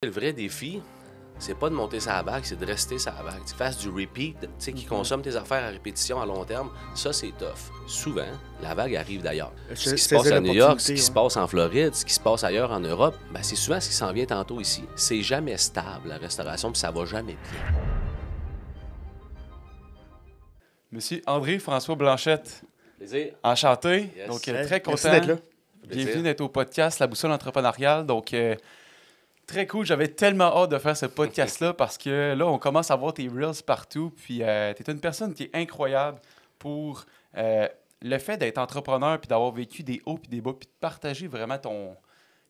Le vrai défi, c'est pas de monter sa vague, c'est de rester sa vague. Tu fasses du repeat, tu sais, qui consomme tes affaires à répétition à long terme, ça, c'est tough. Souvent, la vague arrive d'ailleurs. Ce qui se passe à New York, ce qui se passe en Floride, ce qui se passe ailleurs en Europe, ben, c'est souvent ce qui s'en vient tantôt ici. C'est jamais stable, la restauration, puis ça va jamais bien. Monsieur André-François Blanchette, Plaisir. enchanté. Yes. Donc, Hey, très merci content. d'être là. Bienvenue d'être au podcast La Boussole entrepreneuriale. Donc, très cool. J'avais tellement hâte de faire ce podcast-là parce que là, on commence à voir tes reels partout. Puis, tu es une personne qui est incroyable pour le fait d'être entrepreneur puis d'avoir vécu des hauts puis des bas puis de partager vraiment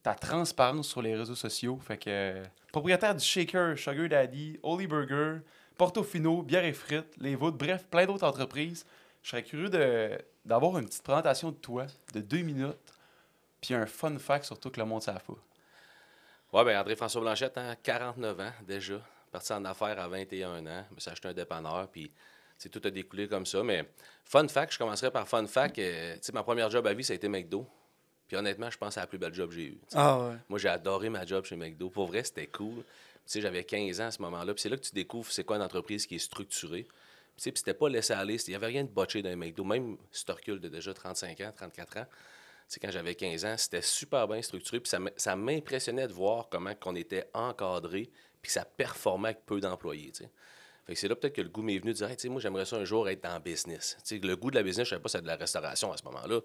ta transparence sur les réseaux sociaux. Fait que, propriétaire du Shaker, Sugar Daddy, Holy Burger, Portofino, Bière et Frites, Les Vôtres, bref, plein d'autres entreprises. Je serais curieux d'avoir une petite présentation de toi de 2 minutes puis un fun fact surtout que le monde s'en fout. Ouais, ben André-François Blanchette, 49 ans déjà, parti en affaires à 21 ans, je me suis acheté un dépanneur, puis tout a découlé comme ça. Mais fun fact, je commencerai par fun fact. Ma première job à vie, ça a été McDo. Puis honnêtement, je pense que c'est la plus belle job que j'ai eue. Ah ouais. Moi, j'ai adoré ma job chez McDo. Pour vrai, c'était cool. J'avais 15 ans à ce moment-là. Puis c'est là que tu découvres c'est quoi une entreprise qui est structurée. Puis c'était pas laissé aller. Il n'y avait rien de botché dans les McDo. Même si tu recules de déjà 35 ans, 34 ans. Quand j'avais 15 ans, c'était super bien structuré. Puis ça m'impressionnait de voir comment on était encadré puis ça performait avec peu d'employés. T'sais. Fait que c'est là peut-être que le goût m'est venu de dire hey, moi, j'aimerais ça un jour être dans le business. Le goût de la business, je ne savais pas si c'était de la restauration à ce moment-là.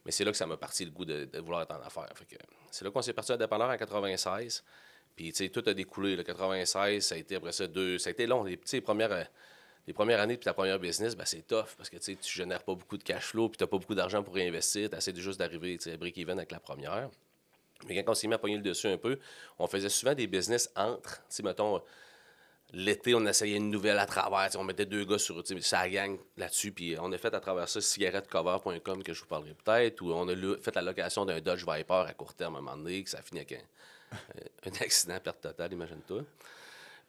Mais c'est là que ça m'a parti le goût de vouloir être en affaires. Fait que c'est là qu'on s'est parti à dépanneur en 96. Puis tout a découlé. Le 96, ça a été après ça ça a été long. Les premières années de ta première business, ben, c'est tough parce que tu génères pas beaucoup de cash flow puis tu n'as pas beaucoup d'argent pour réinvestir. Tu essaies juste d'arriver à break-even avec la première. Mais quand on s'est mis à pogner le dessus un peu, on faisait souvent des business entre. Mettons, l'été, on essayait une nouvelle à travers. On mettait 2 gars sur ça gang là-dessus. Puis on a fait à travers ça cigarettecover.com que je vous parlerai peut-être. Ou on a fait la location d'un Dodge Viper à court terme à un moment donné, que ça a fini avec un accident, perte totale, imagine-toi.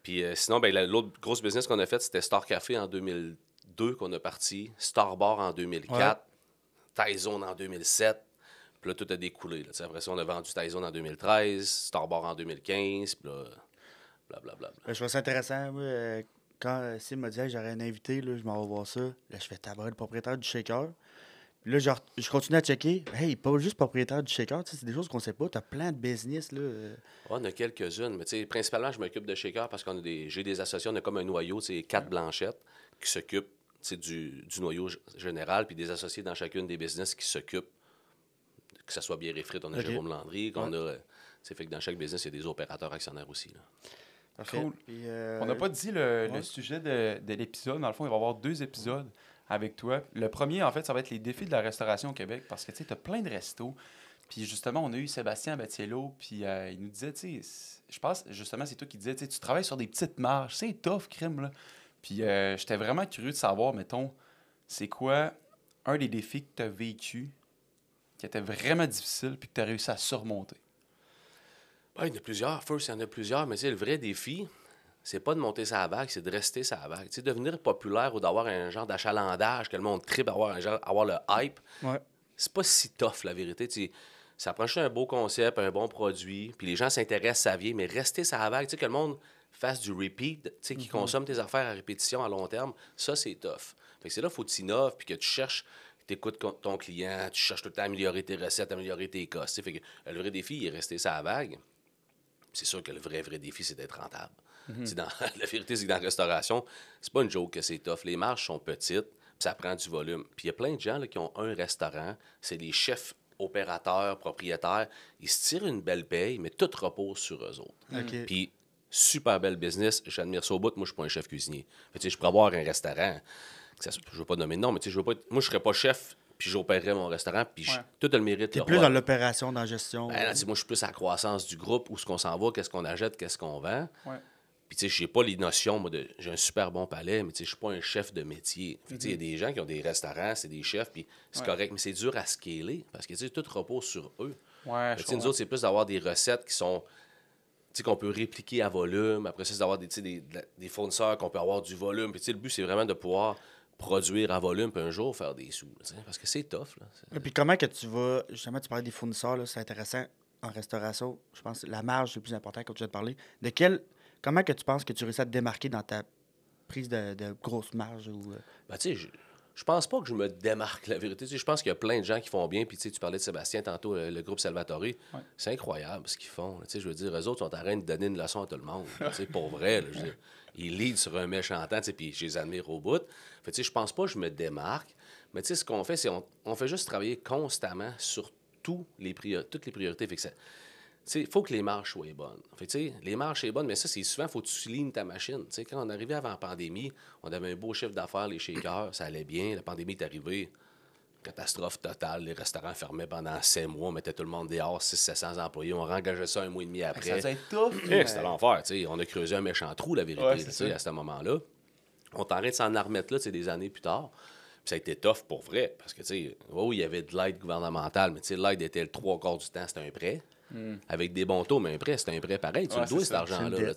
Puis sinon, l'autre grosse business qu'on a faite, c'était Star Café en 2002 qu'on a parti, Star Bar en 2004, Tyzone en 2007. Puis là, tout a découlé. Là. Après ça, on a vendu Tyzone en 2013, Star Bar en 2015, puis là, blablabla. Je trouve ça intéressant. Moi, quand Sim m'a dit hey, j'aurais un invité, là, je m'en vais voir ça. Là, je fais tabac le propriétaire du Shaker. Puis là, je continue à checker. Hey, pas juste propriétaire du Shaker, c'est des choses qu'on sait pas. Tu as plein de business. Là. On a quelques-unes, mais principalement, je m'occupe de Shaker parce qu'on a j'ai des associés, on a comme un noyau, 4 blanchettes qui s'occupent du noyau général, puis des associés dans chacune des business qui s'occupent, que ce soit Bière et Frites, on a Jérôme Landry, qu'on a. Fait que dans chaque business, il y a des opérateurs actionnaires aussi. Là. Cool. Puis, on n'a pas dit le sujet de l'épisode. Dans le fond, il va y avoir 2 épisodes avec toi. Le premier, en fait, ça va être les défis de la restauration au Québec parce que tu as plein de restos. Puis justement, on a eu Sébastien Battiello, puis il nous disait, je pense, justement, c'est toi qui disais, tu travailles sur des petites marges. C'est tough, crime, là. Puis j'étais vraiment curieux de savoir, mettons, c'est quoi un des défis que tu as vécu qui était vraiment difficile puis que tu as réussi à surmonter? Il y en a plusieurs. First, il y en a plusieurs, mais le vrai défi, c'est pas de monter sa vague, c'est de rester sa vague. Devenir populaire ou d'avoir un genre d'achalandage, que le monde tripe, avoir le hype, c'est pas si tough, la vérité. Ça prend juste un beau concept, un bon produit, puis les gens s'intéressent à vie, mais rester sa vague, que le monde fasse du repeat, qui consomme tes affaires à répétition à long terme, ça, c'est tough. Fait que c'est là qu'il faut que tu innoves, puis que tu cherches, tu écoutes ton client, tu cherches tout le temps à améliorer tes recettes, améliorer tes costs. Fait que le vrai défi, il est rester sa vague. C'est sûr que le vrai défi, c'est d'être rentable. La vérité, c'est que dans la restauration, c'est pas une joke que c'est tough. Les marges sont petites, puis ça prend du volume. Puis il y a plein de gens là, qui ont un restaurant, c'est des chefs opérateurs, propriétaires. Ils se tirent une belle paye, mais tout repose sur eux autres. Puis super belle business, j'admire ça au bout. Moi, je suis pas un chef cuisinier. Je pourrais avoir un restaurant, je veux pas nommer de nom, mais moi, je serais pas chef puis j'opérerais mon restaurant, puis tout a le mérite. Tu es plus dans l'opération, dans la gestion. Moi, je suis plus à la croissance du groupe, où est-ce qu'on s'en va, qu'est-ce qu'on achète, qu'est-ce qu'on vend. Ouais. Puis, j'ai pas les notions, moi, j'ai un super bon palais, mais je suis pas un chef de métier. Il y a des gens qui ont des restaurants, c'est des chefs, puis c'est correct, mais c'est dur à scaler, parce que tout repose sur eux. Ouais, nous autres, c'est plus d'avoir des recettes qui sont, qu'on peut répliquer à volume. Après ça, c'est d'avoir des fournisseurs qu'on peut avoir du volume. Puis, le but, c'est vraiment de pouvoir produire à volume, puis un jour faire des sous. Parce que c'est tough. Là. Et puis comment que tu vas... Justement, tu parlais des fournisseurs, là, c'est intéressant. en restauration, je pense que la marge, c'est le plus important, comme tu viens de parler. Comment que tu penses que tu réussis à te démarquer dans ta prise de grosse marge? Ben, tu sais, je pense pas que je me démarque, la vérité. Tu sais, je pense qu'il y a plein de gens qui font bien. Puis, tu sais, tu parlais de Sébastien tantôt, le groupe Salvatore. C'est incroyable ce qu'ils font. Tu sais, je veux dire, eux autres sont en train de donner une leçon à tout le monde. Tu sais, pour vrai, là, je veux dire, ils lead sur un méchant temps, tu sais, puis je les admire au bout. Fait, tu sais, je pense pas que je me démarque. Mais, tu sais, ce qu'on fait, c'est on fait juste travailler constamment sur toutes les priorités. Fait que il faut que les marges soient bonnes. Fait que, les marges soient bonnes, mais ça, c'est souvent, il faut que tu soulignes ta machine. T'sais, quand on arrivait avant la pandémie, on avait un beau chiffre d'affaires, les shakers, ça allait bien. La pandémie est arrivée, catastrophe totale. Les restaurants fermaient pendant 7 mois, on mettait tout le monde dehors, 600-700 employés. On rengageait ça 1 mois et demi après. Ça devait être tough. C'était l'enfer. On a creusé un méchant trou, la vérité, à ce moment-là. On est en train de s'en remettre là, des années plus tard. Puis ça a été tough pour vrai, parce que, il y avait de l'aide gouvernementale, mais l'aide était le 3/4 du temps, c'était un prêt. Avec des bons taux, mais un prêt, c'est un prêt pareil. Tu le dois, cet argent-là.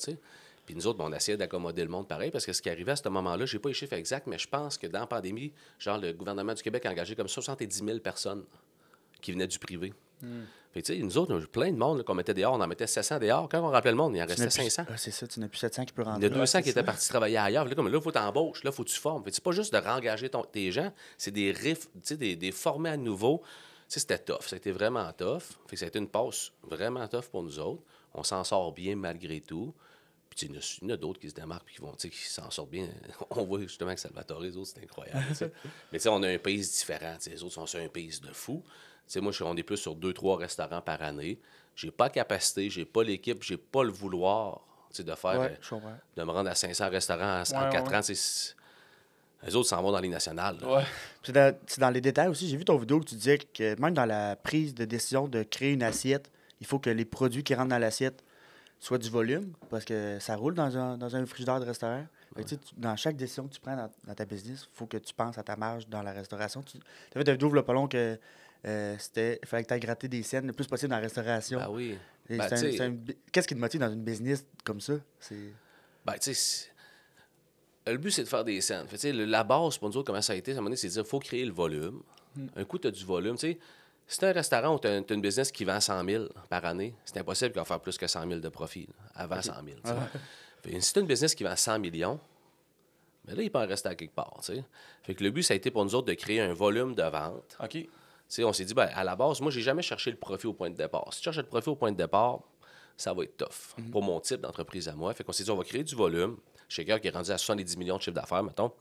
Puis nous autres, on essayait d'accommoder le monde pareil, parce que ce qui arrivait à ce moment-là, je n'ai pas les chiffres exacts, mais je pense que dans la pandémie, genre, le gouvernement du Québec a engagé comme 70 000 personnes qui venaient du privé. Fait que, nous autres, on a plein de monde qu'on mettait dehors. On en mettait 700 dehors. Quand on rappelait le monde, il en restait 500. C'est ça, tu n'as plus 700 qui peut rentrer. Il y a 200 qui étaient partis travailler ailleurs. Là, il faut t'embaucher, là, il faut que tu formes. C'est pas juste de rengager tes gens, c'est des former à nouveau. C'était tough. Ça a été vraiment tough. Fait que ça a été une passe vraiment tough pour nous autres. On s'en sort bien malgré tout. Puis il y en a d'autres qui se démarquent et qui s'en sortent bien. On voit justement que Salvatore, les autres, c'est incroyable. Mais on a un pays différent. Les autres sont sur un pays de fou. Moi, on est plus sur 2-3 restaurants par année. J'ai pas la capacité, j'ai pas l'équipe, j'ai pas le vouloir de faire de me rendre à 500 restaurants en 4 ans. Les autres s'en vont dans les nationales. C'est dans les détails aussi. J'ai vu ton vidéo où tu disais que même dans la prise de décision de créer une assiette, il faut que les produits qui rentrent dans l'assiette soient du volume, parce que ça roule dans un frigidaire de restaurant. Dans chaque décision que tu prends dans ta business, il faut que tu penses à ta marge dans la restauration. Tu as fait une vidéo il n'y a pas long que il fallait que tu ailles gratter des scènes le plus possible dans la restauration. Ah oui. Qu'est-ce qui te motive dans une business comme ça? Le but, c'est de faire des scènes. La base, pour nous autres, comment ça a été, à un moment donné, c'est de dire qu'il faut créer le volume. Un coup, tu as du volume. Si tu as un restaurant où tu as une business qui vend 100 000 par année, c'est impossible qu'il va faire plus que 100 000 de profit avant 100 000. Si tu as une business qui vend 100 millions, mais là, il peut en rester à quelque part. Fait que le but, ça a été pour nous autres de créer un volume de vente. OK. On s'est dit, à la base, moi, j'ai jamais cherché le profit au point de départ. Si tu cherches le profit au point de départ, ça va être tough pour mon type d'entreprise à moi. Fait qu'on s'est dit, on va créer du volume. Shaker qui est rendu à 70 millions de chiffre d'affaires, mettons.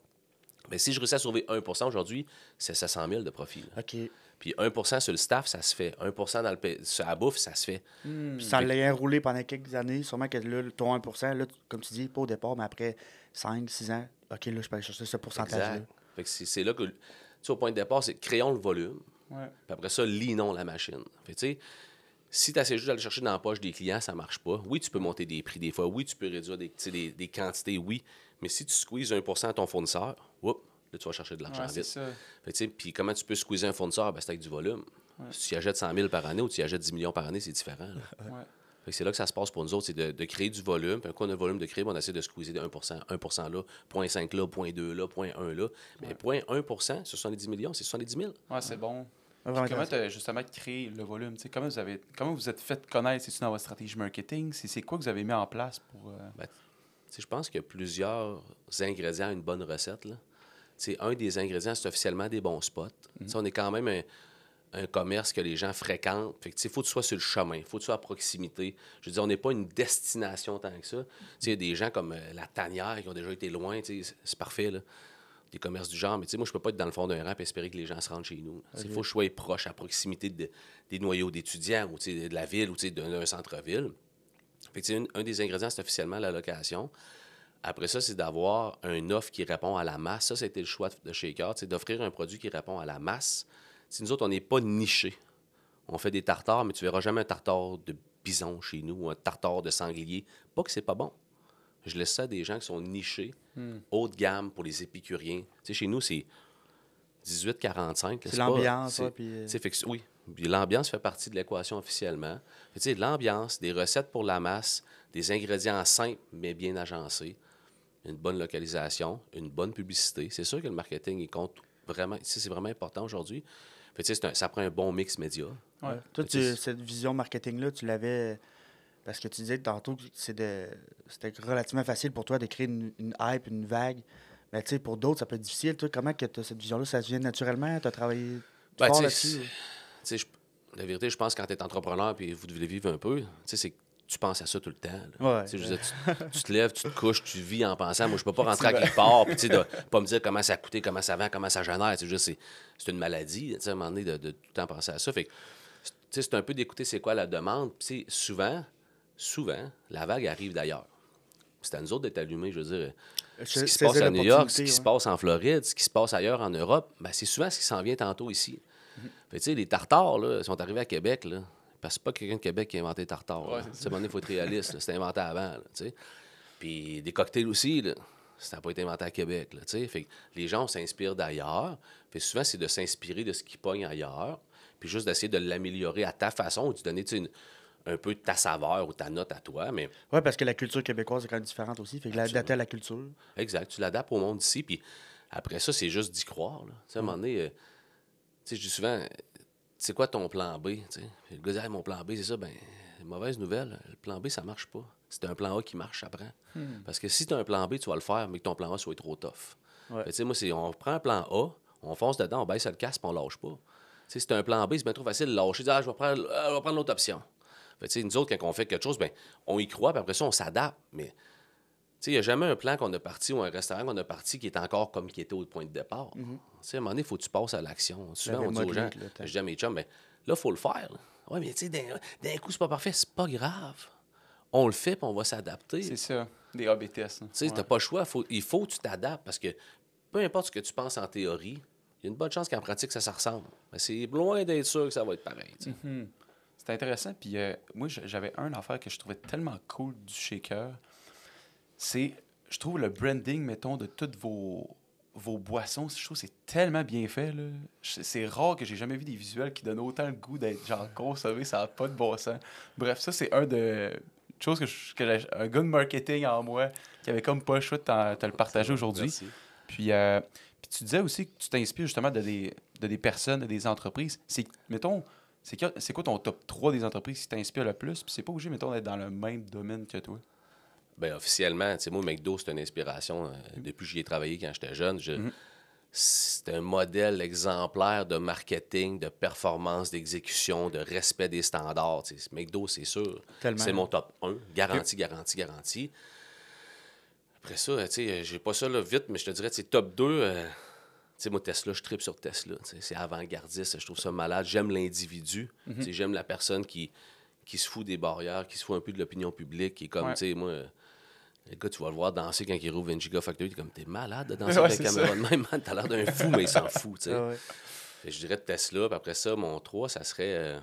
Mais si je réussis à sauver 1 aujourd'hui, c'est 700 000 de profit. Là. OK. Puis 1 sur le staff, ça se fait. 1 sur la bouffe, ça se fait. Puis ça l'a roulé pendant quelques années. Sûrement que là, ton 1 là, comme tu dis, pas au départ, mais après 5, 6 ans, OK, là, je peux aller chercher ce pourcentage-là. Exact. Fait que c'est là que, au point de départ, c'est créons le volume. Puis après ça, linons la machine. Fait que, si tu essaies juste d'aller chercher dans la poche des clients, ça ne marche pas. Oui, tu peux monter des prix des fois. Oui, tu peux réduire des quantités, oui. Mais si tu squeezes 1 à ton fournisseur, là, tu vas chercher de l'argent vite. Puis comment tu peux squeezer un fournisseur? C'est avec du volume. Si tu y achètes 100 000 par année ou tu y achètes 10 millions par année, c'est différent. Fait que c'est là que ça se passe pour nous autres, c'est de créer du volume. Puis quand on a le volume de créer, on essaie de squeezer de 1 là, 0,5 là, 0,2 là, 0,1 là. Mais 0,1 sur 70 millions, c'est 70 000. Ouais, c'est bon. Comment tu as justement créé le volume? Comment vous êtes fait connaître? C'est-tu dans votre stratégie marketing? C'est quoi que vous avez mis en place pour... Je pense qu'il y a plusieurs ingrédients à une bonne recette. Là. Un des ingrédients, c'est officiellement des bons spots. On est quand même un commerce que les gens fréquentent. Il faut que tu sois sur le chemin, il faut que tu sois à proximité. Je veux dire, on n'est pas une destination tant que ça. Il y a des gens comme la Tanière qui ont déjà été loin, c'est parfait, là. Des commerces du genre. Mais moi, je peux pas être dans le fond d'un rang et espérer que les gens se rendent chez nous. Il faut que je sois proche, à proximité des noyaux d'étudiants ou de la ville ou d'un centre-ville. Un des ingrédients, c'est officiellement la location. Après ça, c'est d'avoir un offre qui répond à la masse. Ça a été le choix de Shaker, d'offrir un produit qui répond à la masse. Nous autres, on n'est pas nichés. On fait des tartares, mais tu verras jamais un tartare de bison chez nous ou un tartare de sanglier. Pas que c'est pas bon. Je laisse ça à des gens qui sont nichés, haut de gamme pour les épicuriens. Chez nous, c'est 18,45. C'est l'ambiance. Oui, puis l'ambiance fait partie de l'équation officiellement. L'ambiance, des recettes pour la masse, des ingrédients simples mais bien agencés, une bonne localisation, une bonne publicité. C'est sûr que le marketing, il compte vraiment. C'est vraiment important aujourd'hui. Fait que, tu sais, ça prend un bon mix média. Ouais. Toi, cette vision marketing-là, tu l'avais. Parce que tu disais tantôt que c'était relativement facile pour toi de créer une hype, une vague. Mais tu sais, pour d'autres, ça peut être difficile. Toi, comment que cette vision-là, ça se vient naturellement? Tu as travaillé Ben, fort tu là-dessus? sais, la vérité, je pense que quand tu es entrepreneur et vous devez vivre un peu, tu sais, c'est que tu penses à ça tout le temps. Là. Ouais. Tu sais, je veux dire, tu te lèves, tu te couches, tu vis en pensant. Moi, je peux pas rentrer à quelque part puis tu sais, de pas me dire comment ça a coûté, comment ça vend, comment ça génère. C'est une maladie, tu sais, à un moment donné, de tout le temps penser à ça. Fait que, tu sais, c'est un peu d'écouter c'est quoi la demande. Puis souvent, la vague arrive d'ailleurs. C'est à nous autres d'être allumés, je veux dire. Ce qui se passe à New York, ce qui se passe en Floride, ce qui se passe ailleurs en Europe, ben, c'est souvent ce qui s'en vient tantôt ici. Fait que, tu sais, les tartares, là, sont arrivés à Québec, là, parce que c'est pas quelqu'un de Québec qui a inventé les tartares. Ouais, À un moment donné, il faut être réaliste. C'était inventé avant, là, tu sais. Puis des cocktails aussi, là, ça n'a pas été inventé à Québec, là, tu sais. Fait que les gens s'inspirent d'ailleurs. Fait que souvent, c'est de s'inspirer de ce qui pogne ailleurs, puis juste d'essayer de l'améliorer à ta façon, ou de donner, tu sais, un peu de ta saveur ou ta note à toi, mais... Oui, parce que la culture québécoise est quand même différente aussi. Fait que l'adapter à la culture. Exact. Tu l'adaptes au monde d'ici, puis après ça, c'est juste d'y croire, là. Tu sais, à un moment donné, tu sais, je dis souvent, c'est quoi ton plan B, tu sais? Puis le gars dit, hey, mon plan B, c'est ça, ben mauvaise nouvelle, le plan B, ça marche pas. C'est un plan A qui marche, ça prend. Parce que si tu as un plan B, tu vas le faire, mais que ton plan A soit trop tough. Ouais. Fait, tu sais, moi, on prend un plan A, on fonce dedans, on baisse le casque, puis on lâche pas. Tu sais, si tu as un plan B, c'est bien trop facile de lâcher, de dire, je vais prendre l'autre option. Fait, tu sais, nous autres, quand on fait quelque chose, ben, on y croit, puis après ça, on s'adapte. Mais il n'y a jamais un plan qu'on a parti ou un restaurant qu'on a parti qui est encore comme qui était au point de départ. Tu sais, à un moment donné, il faut que tu passes à l'action. Souvent, on dit aux gens, je dis à mes chums, ben, là, il faut le faire. Oui, mais tu sais, d'un coup, c'est pas parfait, c'est pas grave. On le fait, puis on va s'adapter. C'est ça, des A/B tests. Tu sais, t'as pas le choix. Il faut que tu t'adaptes parce que peu importe ce que tu penses en théorie, il y a une bonne chance qu'en pratique, ça ressemble. Mais c'est loin d'être sûr que ça va être pareil. Tu sais. C'est intéressant. Puis moi, j'avais un affaire que je trouvais tellement cool du shaker. C'est, je trouve, le branding, mettons, de toutes vos boissons. Je trouve que c'est tellement bien fait. Là. C'est rare que j'ai jamais vu des visuels qui donnent autant le goût d'être genre consommé. Ça n'a pas de bon sens. Bref, ça, c'est chose un gars de marketing en moi qui avait comme pas le choix de te le partager aujourd'hui. Merci. Puis tu disais aussi que tu t'inspires justement de des personnes, de des entreprises. Mettons, c'est quoi ton top 3 des entreprises qui t'inspirent le plus? Puis c'est pas obligé, mettons, d'être dans le même domaine que toi. Bien, officiellement, tu sais, moi, McDo, c'est une inspiration. Depuis que j'y ai travaillé quand j'étais jeune, c'est un modèle exemplaire de marketing, de performance, d'exécution, de respect des standards. Tu sais, McDo, c'est sûr. Tellement. C'est mon top 1. Garanti. Après ça, tu sais, j'ai pas ça là vite, mais je te dirais, tu sais, top 2, tu sais, moi, Tesla, je tripe sur Tesla. Tu sais, c'est avant-gardiste, je trouve ça malade. J'aime l'individu. Tu sais, j'aime la personne qui se fout des barrières, qui se fout un peu de l'opinion publique, qui est comme, tu sais, moi... Le gars, tu vas le voir danser quand il rouvre une Giga Factory. T'es comme, t'es malade de danser avec la caméra de même, man. T'as l'air d'un fou, mais il s'en fout, tu sais. Ah ouais. Je dirais Tesla, puis après ça, mon 3, ça serait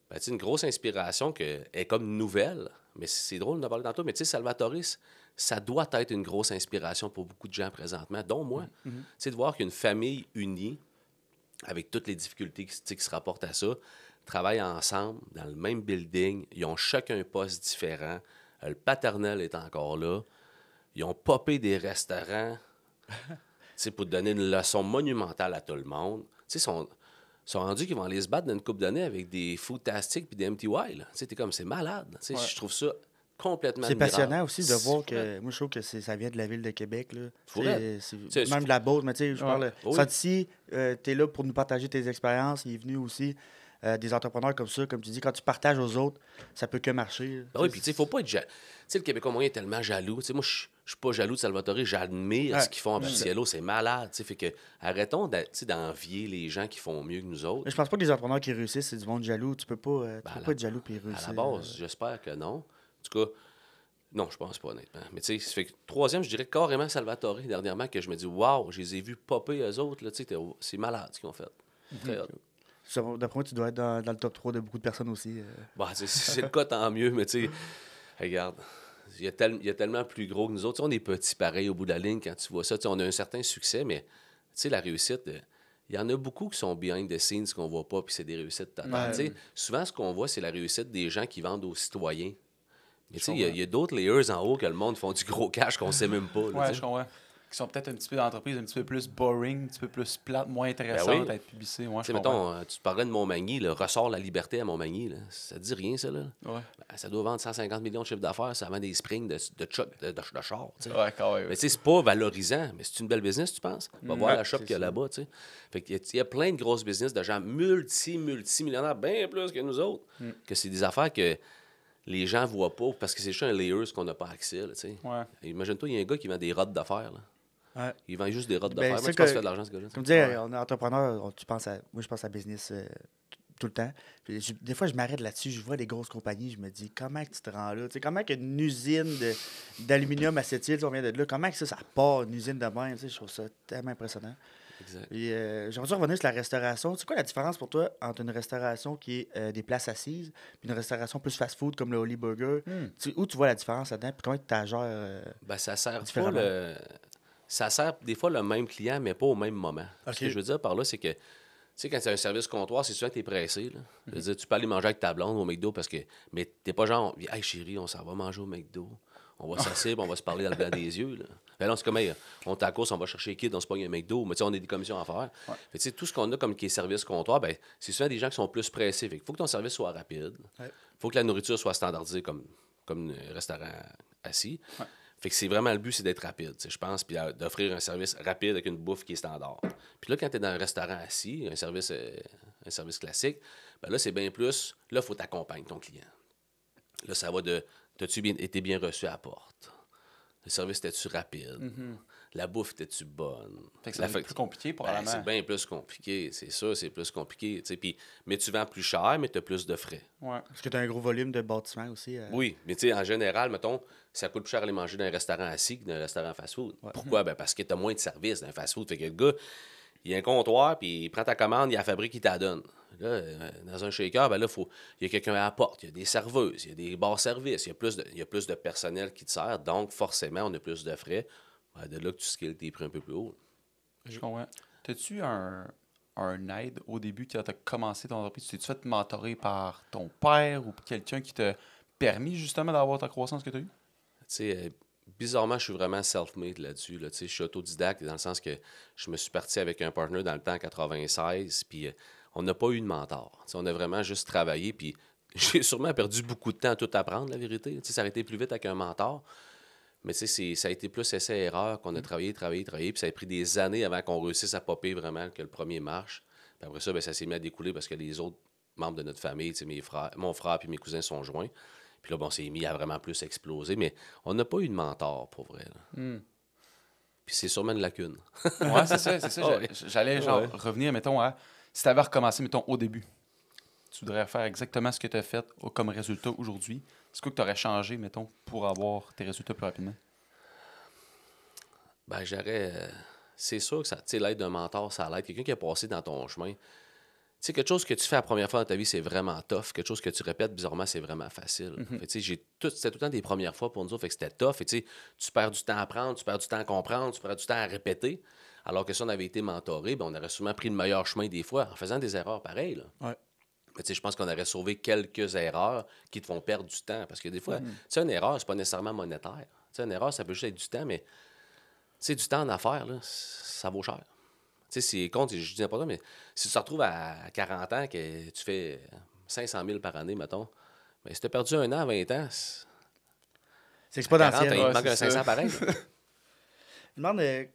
ben, une grosse inspiration qui est comme nouvelle. Mais c'est drôle d'en parler tantôt. Mais tu sais, Salvatore, ça doit être une grosse inspiration pour beaucoup de gens présentement, dont moi. Tu sais, de voir qu'une famille unie, avec toutes les difficultés qui se rapportent à ça, travaille ensemble dans le même building. Ils ont chacun un poste différent. Le paternel est encore là. Ils ont popé des restaurants pour donner une leçon monumentale à tout le monde. Ils sont rendus qu'ils vont aller se battre dans une couple d'années avec des Foodtastic puis des MTY. T'es comme, c'est malade. Ouais. Je trouve ça complètement C'est admirable. passionnant aussi de voir que... Moi, je trouve que ça vient de la ville de Québec. Là. C'est même de la Beauce, mais tu sais, je parle... Oui. Santi, t'es là pour nous partager tes expériences. Il est venu aussi... des entrepreneurs comme ça, comme tu dis, quand tu partages aux autres, ça peut que marcher. Oui, puis tu sais, il faut pas être jaloux. Tu sais, le Québécois moyen est tellement jaloux. Tu sais, moi, je suis pas jaloux de Salvatore, j'admire ce qu'ils font en Paciello, c'est malade. Tu sais, fait que arrêtons d'envier les gens qui font mieux que nous autres. Mais je pense pas que les entrepreneurs qui réussissent, c'est du monde jaloux. Tu peux pas, pas être jaloux et réussir. À la base, j'espère que non. En tout cas, non, je pense pas, honnêtement. Mais tu sais, fait que troisième, je dirais carrément Salvatore, dernièrement, que je me dis, waouh, je les ai vus popper eux autres. Tu sais, c'est malade ce qu'ils ont fait. Très hot. D'après moi, tu dois être dans le top 3 de beaucoup de personnes aussi. Bon, si c'est le cas, tant mieux, mais tu sais, regarde, il y a tellement plus gros que nous autres. T'sais, on est petits pareil au bout de la ligne quand tu vois ça. T'sais, on a un certain succès, mais tu sais, la réussite, il y en a beaucoup qui sont behind the scenes qu'on voit pas, puis c'est des réussites totales. Ouais. Souvent, ce qu'on voit, c'est la réussite des gens qui vendent aux citoyens. Mais tu sais, il y a d'autres layers en haut que le monde font du gros cash qu'on sait même pas. Là, je comprends. qui sont peut-être un petit peu d'entreprise un petit peu plus boring, un petit peu plus plate, moins intéressantes à être publicées. Ouais, Tu sais, mettons, tu parlais de Montmagny, le ressort la liberté à Montmagny, là. Ça te dit rien, ça, là? Ouais. Ben, ça doit vendre 150 millions de chiffre d'affaires, ça vend des springs de char, tu sais. Ouais, quand même. Mais tu sais, c'est pas valorisant, mais c'est une belle business, tu penses? Va voir la shop qu'il y a là-bas, tu sais. Fait qu'il y a plein de grosses business de gens multimillionnaires, bien plus que nous autres, que c'est des affaires que les gens voient pas parce que c'est juste un layers qu'on n'a pas accès, là, tu sais. Ouais. Imagine-toi, il y a un gars qui vend des rods d'affaires, là. Ouais. Il vend juste des rods Ben, d'affaires. c'est Moi, tu que- penses qu'il fait de l'argent, ce gars-là? Comme tu disais, on est entrepreneur, moi je pense à business tout le temps. Puis des fois, je m'arrête là-dessus, je vois des grosses compagnies, je me dis, comment que tu te rends là? Tu sais, comment qu'une usine d'aluminium à cette île, on vient de là, comment que ça part, une usine de même? Tu sais, je trouve ça tellement impressionnant. Exact. Puis, j'aimerais ça revenir sur la restauration. C'est quoi la différence pour toi entre une restauration qui est des places assises puis une restauration plus fast-food comme le Holy Burger? Où tu vois la différence là-dedans? Puis comment tu la gères? Ben, ça sert pas différemment. Ça sert des fois le même client, mais pas au même moment. Ok. Ce que je veux dire par là, c'est que, tu sais, quand c'est un service comptoir, c'est souvent que tu es pressé. Là. Je veux dire, tu peux aller manger avec ta blonde au McDo parce que. Mais t'es pas genre, hey chérie, on s'en va manger au McDo. On va s'asseoir, puis on va se parler dans le blanc des yeux. Là. Ben non, c'est comme, hey, on est à la course, on va chercher les kids, on se pogne un McDo. Mais tu sais, on a des commissions à faire. Fait que, tu sais, tout ce qu'on a comme qui est service comptoir, ben, c'est souvent des gens qui sont plus pressés. Fait que faut que ton service soit rapide. Ouais. Faut que la nourriture soit standardisée comme un restaurant assis. Ouais. Fait que c'est vraiment le but, c'est d'être rapide, tu sais, je pense, puis d'offrir un service rapide avec une bouffe qui est standard. Puis là, quand tu es dans un restaurant assis, un service classique, ben là, c'est bien plus. Là, il faut t'accompagner ton client. Là, ça va de t'as-tu été bien reçu à la porte? Le service était-tu rapide? La bouffe était-tu bonne? Fait que ça va être plus compliqué, probablement. C'est bien plus compliqué, c'est sûr, c'est plus compliqué. Tu sais, mais tu vends plus cher, mais tu as plus de frais. Ouais. Est-ce que tu as un gros volume de bâtiments aussi? Oui, mais tu sais, en général, mettons, ça coûte plus cher aller manger dans un restaurant assis que dans un restaurant fast-food. Pourquoi? Ben parce que tu as moins de services dans un fast-food. Fait que le gars, il y a un comptoir, puis il prend ta commande, il la fabrique, il t'a donne. Là, dans un shaker, ben là, il y a quelqu'un à la porte, il y a des serveuses, il y a des bars-services, il y a plus de personnel qui te sert, donc forcément, on a plus de frais. Ben, de là que tu skills tes prix un peu plus haut. Je comprends. T'as-tu un aide au début quand tu as commencé ton entreprise? Tu t'es fait mentorer par ton père ou quelqu'un qui t'a permis justement d'avoir ta croissance que tu as eue? Tu sais, bizarrement, je suis vraiment self-made là-dessus. Là. Tu sais, je suis autodidacte dans le sens que je me suis parti avec un partner dans le temps en 96, puis on n'a pas eu de mentor. Tu sais, on a vraiment juste travaillé, puis j'ai sûrement perdu beaucoup de temps à tout apprendre, la vérité. Tu sais, ça aurait été plus vite avec un mentor. Mais tu sais, ça a été plus essai-erreur qu'on a travaillé, puis ça a pris des années avant qu'on réussisse à popper vraiment que le premier marche. Puis après ça, ben, ça s'est mis à découler parce que les autres membres de notre famille, tu sais, mon frère et mes cousins sont joints. Puis là, bon, on s'est mis à vraiment plus exploser, mais on n'a pas eu de mentor, pour vrai. Là. Puis c'est sûrement une lacune. Ouais, c'est ça, c'est ça. Ouais. J'allais genre revenir, mettons, à si tu avais recommencé, mettons, au début, tu voudrais faire exactement ce que tu as fait comme résultat aujourd'hui. C'est quoi que tu aurais changé, mettons, pour avoir tes résultats plus rapidement? Ben, j'aurais. C'est sûr que ça, tu sais, l'aide d'un mentor, ça l'aide. Quelqu'un qui a passé dans ton chemin. Tu sais, quelque chose que tu fais la première fois dans ta vie, c'est vraiment tough. Quelque chose que tu répètes bizarrement, c'est vraiment facile. Fait, tu sais, c'était tout le temps des premières fois pour nous autres, fait que c'était tough. Et tu sais, tu perds du temps à apprendre, tu perds du temps à comprendre, tu perds du temps à répéter. Alors que si on avait été mentoré, ben, on aurait sûrement pris le meilleur chemin des fois en faisant des erreurs pareilles. Là. Ouais. Mais tu sais, je pense qu'on aurait sauvé quelques erreurs qui te font perdre du temps. Parce que des fois, tu sais, une erreur, c'est pas nécessairement monétaire. Tu sais, une erreur, ça peut juste être du temps, mais tu sais, du temps en affaires, là, ça vaut cher. Tu sais, c'est con, je dis n'importe quoi, mais si tu te retrouves à 40 ans que tu fais 500 000 par année, mettons, mais si tu as perdu 1 an à 20 ans, C'est exponentiel. 40, il Ouais, manque un c'est 500 ça. pareil. Je me demande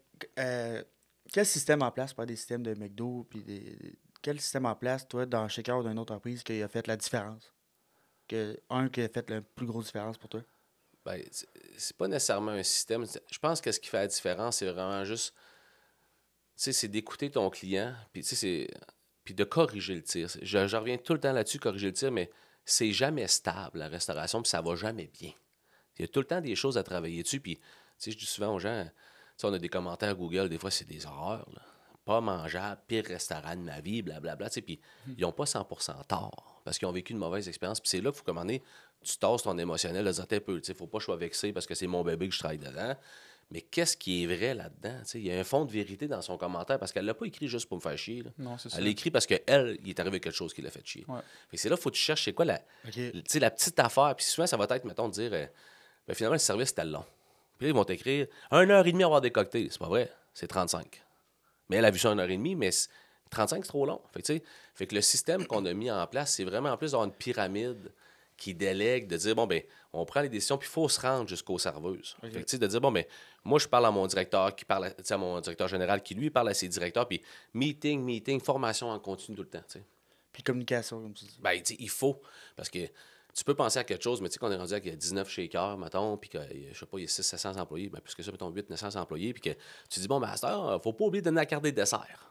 quel système en place, pas des systèmes de McDo, puis quel système en place, toi, dans Shaker ou dans une autre entreprise, qui a fait la différence? Un qui a fait la plus grosse différence pour toi? Ben, c'est pas nécessairement un système. Je pense que ce qui fait la différence, c'est vraiment juste, tu sais, c'est d'écouter ton client, puis tu sais, puis de corriger le tir. Je reviens tout le temps là-dessus, corriger le tir, mais c'est jamais stable, la restauration, puis ça va jamais bien. Il y a tout le temps des choses à travailler dessus, puis tu sais, je dis souvent aux gens, tu sais, on a des commentaires Google, des fois, c'est des horreurs, là. Pas mangeable, pire restaurant de ma vie, blablabla, tu sais, puis ils n'ont pas 100% tort, parce qu'ils ont vécu une mauvaise expérience, puis c'est là qu'il faut commander, tu tasses ton émotionnel, là, dire, t'es peu, tu sais, faut pas que je sois vexé parce que c'est mon bébé que je travaille dedans, mais qu'est-ce qui est vrai là-dedans, tu sais, il y a un fond de vérité dans son commentaire, parce qu'elle l'a pas écrit juste pour me faire chier, là. Non, c'est ça. Elle l'a écrit parce qu'elle, il est arrivé quelque chose qui l'a fait chier. Ouais. Fait que c'est là qu'il faut que tu cherches, c'est quoi OK. tu sais, la petite affaire, puis souvent, ça va être, mettons, de dire, ben, finalement, le service, c'était long. Puis là, ils vont t'écrire 1h30 à avoir décocté. C'est pas vrai, c'est 35. Mais elle a vu ça 1h30, mais 35, c'est trop long. Fait que le système qu'on a mis en place, c'est vraiment en plus d'avoir une pyramide qui délègue, de dire, bon, ben on prend les décisions, puis il faut se rendre jusqu'aux serveuses. Ok. Fait que, de dire, bon, ben moi, je parle à mon directeur, qui parle à mon directeur général, qui lui parle à ses directeurs, puis meeting, formation en continu tout le temps. T'sais. Puis communication, comme tu dis. Ben, il faut. Parce que tu peux penser à quelque chose, mais tu sais qu'on est rendu avec 19 shakers, mettons, puis que, je sais pas, il y a 600-700 employés, ben plus que ça, mettons 800-900 employés, puis que tu dis, bon, ben, à cette heure, faut pas oublier de donner la carte des desserts.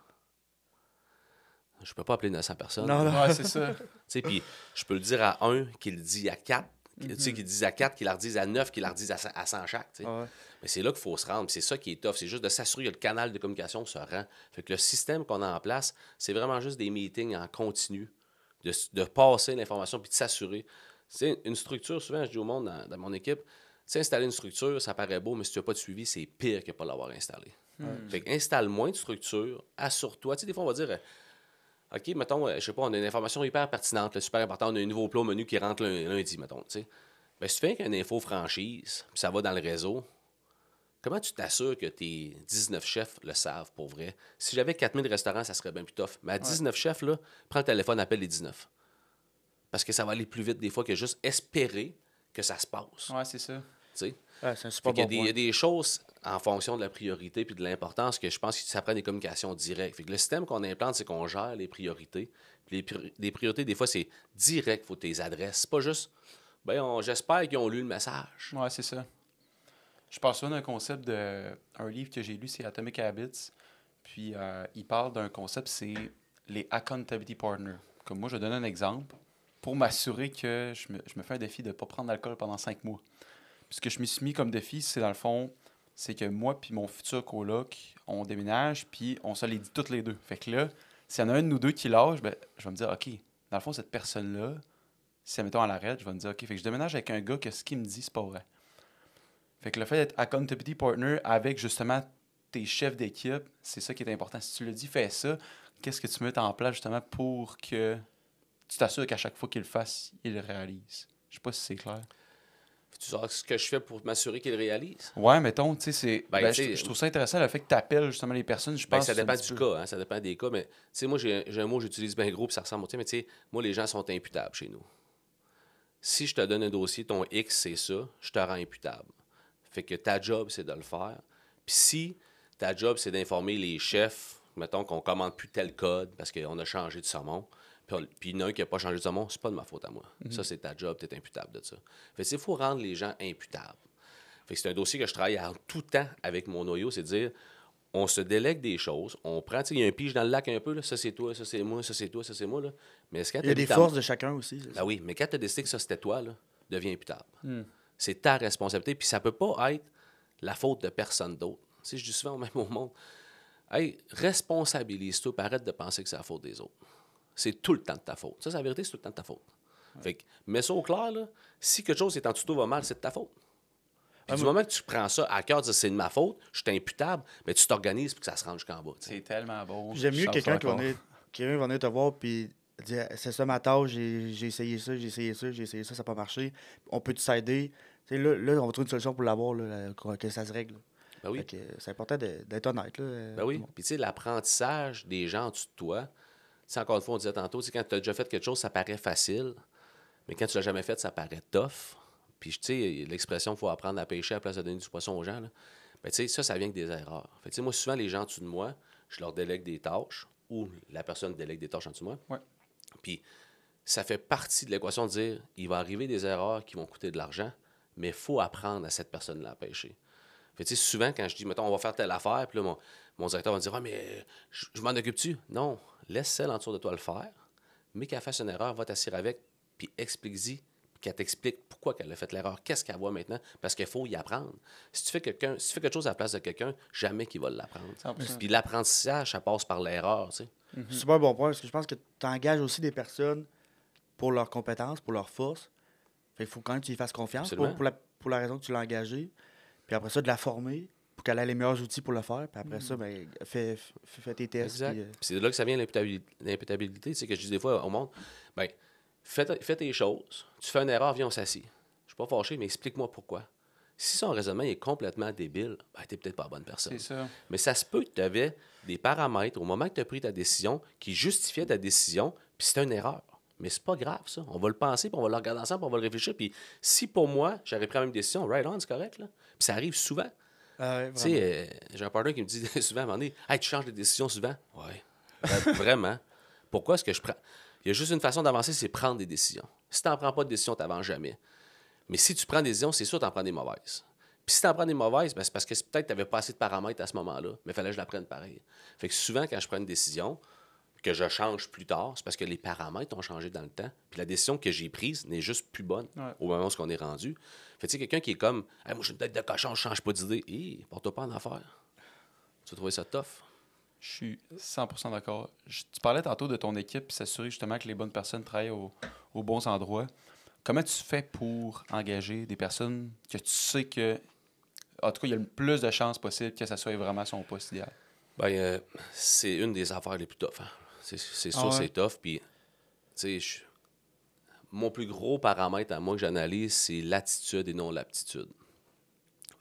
Je peux pas appeler 900 personnes. Non, non. Ouais, c'est ça. Puis je peux le dire à un, qui le dit à 4, qui le dit à 4, qui la redise à 9, qui la redise à 100 chaque. T'sais. Ouais. Mais c'est là qu'il faut se rendre. Puis c'est ça qui est tough. C'est juste de s'assurer que le canal de communication se rend. Fait que le système qu'on a en place, c'est vraiment juste des meetings en continu, de passer l'information puis de s'assurer. C'est une structure, souvent, je dis au monde dans mon équipe, installer une structure, ça paraît beau, mais si tu n'as pas de suivi, c'est pire que pas l'avoir installé. Fait que installe moins de structure, assure-toi. Tu sais, des fois, on va dire, OK, mettons, je sais pas, on a une information hyper pertinente, là, super importante, on a un nouveau plat au menu qui rentre lundi, mettons, tu sais. Ben, si tu fais qu'une info franchise, puis ça va dans le réseau, comment tu t'assures que tes 19 chefs le savent pour vrai? Si j'avais 4000 restaurants, ça serait bien plus tough. Mais à 19 chefs, là, prends le téléphone, appelle les 19. Parce que ça va aller plus vite des fois que juste espérer que ça se passe. Ouais, c'est ça. Tu sais? Ouais, c'est un Fait super qu'il y a bon des- il y point. a des choses en fonction de la priorité puis de l'importance que je pense que ça prend des communications directes. Fait que le système qu'on implante, c'est qu'on gère les priorités. Puis les priorités, des fois, c'est direct, il faut tes adresses. C'est pas juste, j'espère qu'ils ont lu le message. Ouais, c'est ça. Je parle souvent d'un concept un livre que j'ai lu, c'est Atomic Habits. Puis il parle d'un concept, c'est les accountability partners. Comme moi, je donne un exemple pour m'assurer que je me fais un défi de ne pas prendre d'alcool pendant 5 mois. Puis ce que je me suis mis comme défi, c'est dans le fond, c'est que moi puis mon futur coloc, on déménage, puis on se les dit toutes les deux. Fait que là, s'il y en a un de nous deux qui lâche, ben, je vais me dire, OK, dans le fond, cette personne-là, si mettons à l'arrêt, je vais me dire, OK, fait que je déménage avec un gars que ce qu'il me dit, c'est pas vrai. Fait que le fait d'être accountability partner avec justement tes chefs d'équipe, c'est ça qui est important. Si tu le dis, fais ça, qu'est-ce que tu mets en place justement pour que tu t'assures qu'à chaque fois qu'il le fasse, il le réalise? Je sais pas si c'est clair. Tu sais ce que je fais pour m'assurer qu'ils le réalisent? Ouais, mettons, tu sais, c'est. Ben, je trouve ça intéressant le fait que tu appelles justement les personnes. Je pense Ça que c'est dépend un petit du peu- cas, hein, ça dépend des cas. Mais tu sais, moi, j'ai un mot que j'utilise bien gros, puis ça ressemble au tien, mais tu sais, moi, les gens sont imputables chez nous. Si je te donne un dossier, ton X, c'est ça, je te rends imputable. Fait que ta job, c'est de le faire. Puis si ta job, c'est d'informer les chefs, mettons qu'on commande plus tel code parce qu'on a changé de saumon, puis il y en a un qui n'a pas changé de saumon, c'est pas de ma faute à moi. Ça, c'est ta job, tu es imputable de ça. Fait que il faut rendre les gens imputables. Fait que c'est un dossier que je travaille en tout temps avec mon noyau, c'est de dire, on se délègue des choses, on prend, tu sais, il y a un pige dans le lac un peu, là, ça c'est toi, ça c'est moi, ça c'est toi, ça c'est moi, là. Mais est-ce que Il y a des forces de chacun aussi. c'est ça. Ben oui, mais quand tu as décidé que ça c'était toi, là, deviens imputable. C'est ta responsabilité, puis ça peut pas être la faute de personne d'autre. Tu sais, je dis souvent même au monde, hey, responsabilise-toi, puis arrête de penser que c'est la faute des autres. C'est tout le temps de ta faute. Ça, c'est la vérité, c'est tout le temps de ta faute. Fait que, mets ça au clair, là, si quelque chose est en dessous de toi va mal, c'est de ta faute. Puis du moment que tu prends ça à cœur, tu dis c'est de ma faute, je suis imputable, mais tu t'organises pour que ça se rende jusqu'en bas. Tu sais. C'est tellement bon. J'aime Je mieux sens quelqu'un ça qui va encore. venir te voir puis dire c'est ça ma tâche, j'ai essayé ça, j'ai essayé ça, j'ai essayé ça, ça n'a pas marché. On peut s'aider. Tu sais, là, on va trouver une solution pour l'avoir, là, que ça se règle. Ben oui. Fait que c'est important d'être honnête. Là, Ben oui. Puis tu sais, l'apprentissage des gens en dessous de toi, tu sais, encore une fois, on disait tantôt, tu sais, quand tu as déjà fait quelque chose, ça paraît facile, mais quand tu l'as jamais fait, ça paraît tough. Puis tu sais, l'expression il faut apprendre à pêcher à la place de donner du poisson aux gens. Là. Ben, tu sais, ça vient que des erreurs. Fait que, tu sais, moi, souvent, les gens en dessous de moi, je leur délègue des tâches ou la personne délègue des tâches en dessous de moi. Ouais. Puis ça fait partie de l'équation de dire il va arriver des erreurs qui vont coûter de l'argent, mais il faut apprendre à cette personne-là à pêcher. Fait que, tu sais, souvent, quand je dis, mettons, on va faire telle affaire, puis là, mon directeur va me dire ah, mais je m'en occupe-tu? Non, laisse celle en dessous de toi le faire, mais qu'elle fasse une erreur, va t'asseoir avec, puis explique-y, puis qu'elle t'explique pourquoi elle a fait l'erreur, qu'est-ce qu'elle voit maintenant, parce qu'il faut y apprendre. Si tu fais quelque chose à la place de quelqu'un, jamais qu'il va l'apprendre. 100%. Puis l'apprentissage, ça passe par l'erreur, tu sais. Super bon point, parce que je pense que tu engages aussi des personnes pour leurs compétences, pour leurs forces. Fait qu'il faut quand même que tu y fasses confiance Absolument. pour la raison que tu l'as engagée. Puis après ça, de la former pour qu'elle ait les meilleurs outils pour le faire. Puis après ça, ben, fais tes tests. Exact. Puis, Puis c'est de là que ça vient l'imputabilité. Tu sais, que je dis des fois au monde, ben, fais tes choses, tu fais une erreur, viens, on s'assit. Je suis pas fâché, mais explique-moi pourquoi. Si son raisonnement est complètement débile, ben, tu n'es peut-être pas la bonne personne. C'est ça. Mais ça se peut que tu avais des paramètres au moment que tu as pris ta décision qui justifiaient ta décision, puis c'est une erreur. Mais c'est pas grave, ça. On va le penser, puis on va le regarder ensemble, puis on va le réfléchir. Puis si pour moi, j'aurais pris la même décision, right on, c'est correct, là. Puis ça arrive souvent. Ah ouais, Tu sais, j'ai un partenaire qui me dit souvent à un moment donné, hey, tu changes de décision souvent? Oui. Vraiment. Pourquoi est-ce que je prends. Il y a juste une façon d'avancer, c'est prendre des décisions. Si tu n'en prends pas de décision, tu n'avances jamais. Mais si tu prends des décisions, c'est sûr que tu en prends des mauvaises. Puis si tu en prends des mauvaises, ben, c'est parce que peut-être que tu n'avais pas assez de paramètres à ce moment-là, mais il fallait que je la prenne pareil. Fait que souvent, quand je prends une décision, que je change plus tard, c'est parce que les paramètres ont changé dans le temps. Puis la décision que j'ai prise n'est juste plus bonne au moment où on est rendu. Fait que tu sais, quelqu'un qui est comme hey, moi, j'ai une tête de cochon, je change pas d'idée. Porte-toi pas en affaire. Tu vas trouver ça tough. Je suis 100% d'accord. Tu parlais tantôt de ton équipe, puis s'assurer justement que les bonnes personnes travaillent aux bons endroits. Comment tu fais pour engager des personnes que tu sais que, en tout cas, il y a le plus de chances possible que ça soit vraiment son poste idéal? Ben, c'est une des affaires les plus tough. Hein. C'est sûr, c'est tough. Puis, tu sais, mon plus gros paramètre à moi que j'analyse, c'est l'attitude et non l'aptitude.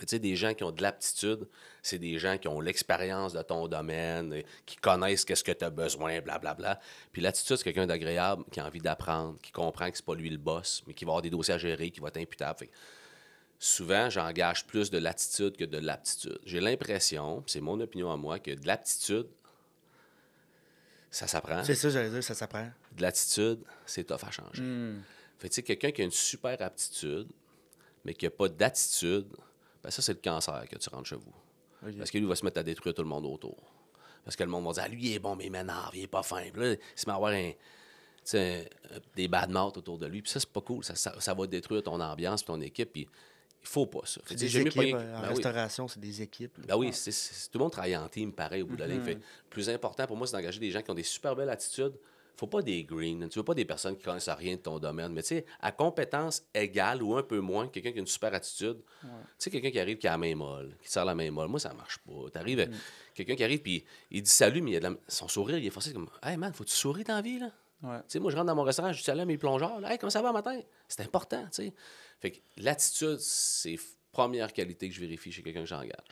Tu sais, des gens qui ont de l'aptitude, c'est des gens qui ont l'expérience de ton domaine, qui connaissent qu'est-ce que tu as besoin, blablabla. Puis l'attitude, c'est quelqu'un d'agréable, qui a envie d'apprendre, qui comprend que c'est pas lui le boss, mais qui va avoir des dossiers à gérer, qui va être imputable. Fait que souvent, j'engage plus de l'attitude que de l'aptitude. J'ai l'impression, c'est mon opinion à moi, que de l'aptitude, ça s'apprend. C'est ça, j'allais dire, ça s'apprend. De l'attitude, c'est tough à changer. Fait que, tu sais, quelqu'un qui a une super aptitude, mais qui n'a pas d'attitude, ben ça, c'est le cancer que tu rentres chez vous. Okay. Parce que lui, il va se mettre à détruire tout le monde autour. Parce que le monde va dire, ah, lui, il est bon, mais il m'énerve, il est pas fin. Puis là, il se met à avoir des bad mouths autour de lui. Puis ça, c'est pas cool. Ça va détruire ton ambiance, ton équipe. Puis il faut pas ça. C'est des équipes. En restauration, c'est des équipes. Ben oui, tout le monde travaille en team, pareil, au bout de la ligne. Fait, le plus important pour moi, c'est d'engager des gens qui ont des super belles attitudes. Faut pas des greens. Tu veux pas des personnes qui connaissent rien de ton domaine. Mais tu sais, à compétence égale ou un peu moins, quelqu'un qui a une super attitude, tu sais, quelqu'un qui arrive qui a la main molle, qui sert la main molle, moi, ça marche pas. T'arrives, quelqu'un qui arrive, puis il dit salut, mais son sourire, il est forcé comme, hey man, faut-tu sourire dans la vie, là? Tu sais, moi, je rentre dans mon restaurant, je dis salut à mes plongeurs, là, hey, comment ça va matin? C'est important, tu sais. Fait que l'attitude, c'est première qualité que je vérifie chez quelqu'un que j'engage.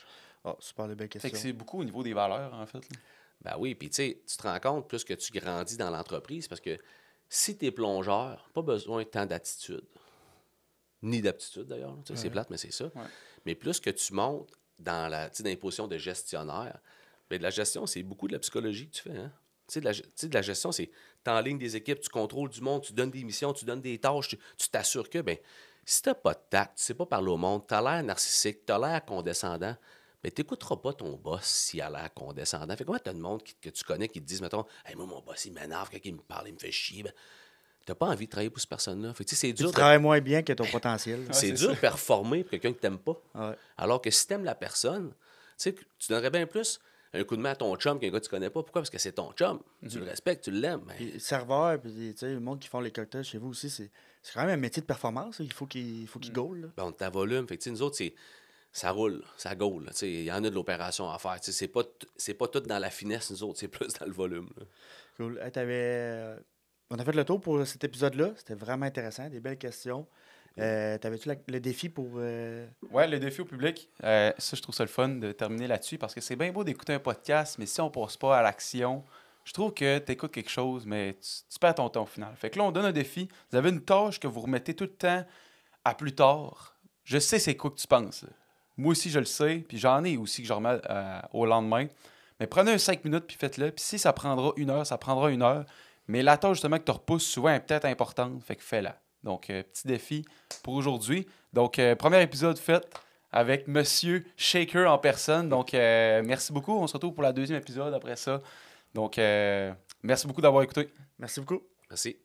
Oh, super de belles questions. Fait que c'est beaucoup au niveau des valeurs, en fait. Là. Ben oui, puis tu sais, tu te rends compte, plus que tu grandis dans l'entreprise, parce que si tu es plongeur, pas besoin de tant d'attitude. Ni d'aptitude, d'ailleurs. C'est plate, mais c'est ça. Ouais. Mais plus que tu montes dans les positions de gestionnaire, bien, de la gestion, c'est beaucoup de la psychologie que tu fais. Hein? De la gestion, c'est tu enlignes des équipes, tu contrôles du monde, tu donnes des missions, tu donnes des tâches, tu t'assures que, ben si tu n'as pas de tact, tu ne sais pas parler au monde, tu as l'air narcissique, tu as l'air condescendant, mais tu n'écouteras pas ton boss s'il a l'air condescendant. Fait comment tu as de monde que tu connais qui te disent, mettons, hey, moi, mon boss, il m'énerve, quand il me parle, il me fait chier. Ben, tu n'as pas envie de travailler pour cette personne-là. Fait que, c'est dur. Tu travailles moins bien que ton potentiel. C'est dur de performer pour quelqu'un que tu n'aimes pas. Ouais. Alors que si tu aimes la personne, tu donnerais bien plus un coup de main à ton chum qu'un gars que tu connais pas. Pourquoi? Parce que c'est ton chum. Tu le respectes, tu l'aimes. Mais... Puis, serveur, puis le monde qui font les cocktails chez vous aussi, c'est quand même un métier de performance. Il faut qu'il goal. Ben, on est à volume. Fait que, nous autres, ça roule, ça goal. Il y en a de l'opération à faire. C'est pas tout dans la finesse, nous autres, c'est plus dans le volume. Là. Cool. Hey, on a fait le tour pour cet épisode-là. C'était vraiment intéressant, des belles questions. T'avais-tu le défi pour... Ouais, le défi au public. Ça, je trouve ça le fun de terminer là-dessus parce que c'est bien beau d'écouter un podcast, mais si on passe pas à l'action, je trouve que tu écoutes quelque chose, mais tu perds ton temps au final. Fait que là, on donne un défi. Vous avez une tâche que vous remettez tout le temps à plus tard. Je sais c'est quoi que tu penses. Là. Moi aussi, je le sais, puis j'en ai aussi que je remets au lendemain. Mais prenez un 5 minutes, puis faites-le. Puis si ça prendra 1 heure, ça prendra 1 heure. Mais la tâche, justement, que tu repousses souvent est peut-être importante, fait que fais-la. Donc, petit défi pour aujourd'hui. Donc, premier épisode fait avec Monsieur Shaker en personne. Donc, merci beaucoup. On se retrouve pour la deuxième épisode après ça. Donc, merci beaucoup d'avoir écouté. Merci beaucoup. Merci.